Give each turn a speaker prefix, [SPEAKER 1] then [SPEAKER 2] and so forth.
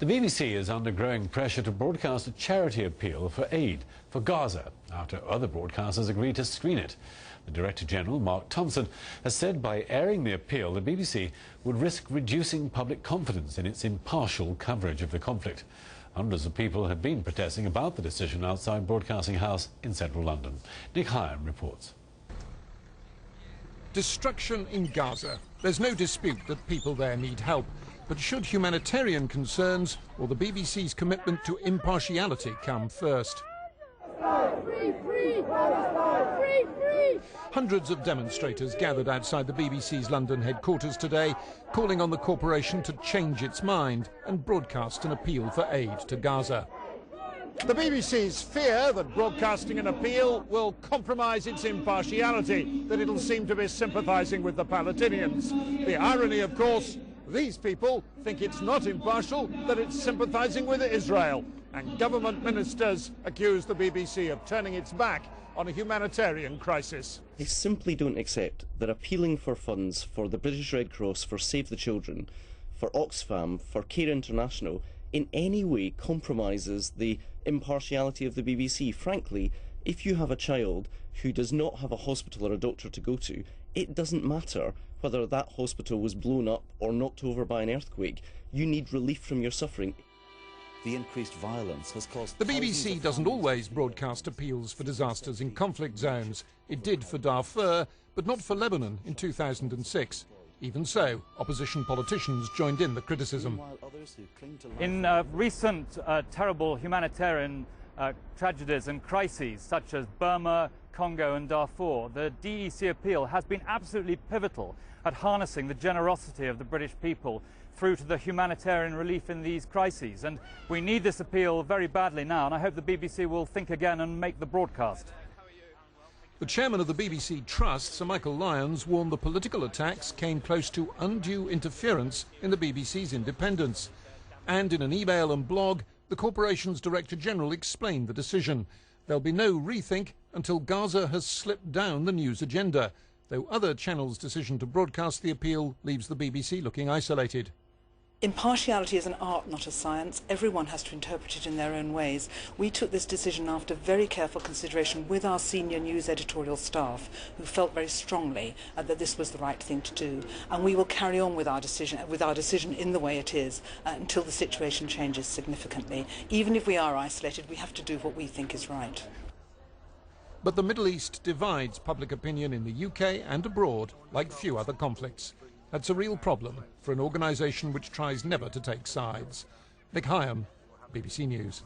[SPEAKER 1] The BBC is under growing pressure to broadcast a charity appeal for aid for Gaza after other broadcasters agreed to screen it. The Director General, Mark Thompson, has said by airing the appeal, the BBC would risk reducing public confidence in its impartial coverage of the conflict. Hundreds of people have been protesting about the decision outside Broadcasting House in central London. Nick Hyam reports.
[SPEAKER 2] Destruction in Gaza. There's no dispute that people there need help. But should humanitarian concerns or the BBC's commitment to impartiality come first?
[SPEAKER 3] Free, free, Palestine! Free, free!
[SPEAKER 2] Hundreds of demonstrators gathered outside the BBC's London headquarters today, calling on the corporation to change its mind and broadcast an appeal for aid to Gaza.
[SPEAKER 4] The BBC's fear that broadcasting an appeal will compromise its impartiality, that it'll seem to be sympathising with the Palestinians. The irony, of course, these people think it's not impartial, that it's sympathising with Israel. And government ministers accuse the BBC of turning its back on a humanitarian crisis.
[SPEAKER 5] They simply don't accept that appealing for funds for the British Red Cross, for Save the Children, for Oxfam, for Care International, in any way compromises the impartiality of the BBC. Frankly, if you have a child who does not have a hospital or a doctor to go to, it doesn't matter whether that hospital was blown up or knocked over by an earthquake. You need relief from your suffering.
[SPEAKER 6] The increased violence has caused...
[SPEAKER 2] The BBC doesn't always broadcast appeals for disasters in conflict zones. It did for Darfur, but not for Lebanon in 2006. Even so, opposition politicians joined in the criticism.
[SPEAKER 7] In recent terrible humanitarian tragedies and crises such as Burma, Congo and Darfur, the DEC appeal has been absolutely pivotal at harnessing the generosity of the British people through to the humanitarian relief in these crises. And we need this appeal very badly now, and I hope the BBC will think again and make the broadcast.
[SPEAKER 2] The chairman of the BBC Trust, Sir Michael Lyons, warned the political attacks came close to undue interference in the BBC's independence. And in an email and blog, the corporation's Director General explained the decision. There'll be no rethink until Gaza has slipped down the news agenda, though other channels' decision to broadcast the appeal leaves the BBC looking isolated.
[SPEAKER 8] Impartiality is an art, not a science. Everyone has to interpret it in their own ways. We took this decision after very careful consideration with our senior news editorial staff, who felt very strongly that this was the right thing to do. And we will carry on with our decision in the way it is until the situation changes significantly. Even if we are isolated, we have to do what we think is right.
[SPEAKER 2] But the Middle East divides public opinion in the UK and abroad like few other conflicts. That's a real problem for an organisation which tries never to take sides. Nick Hyam, BBC News.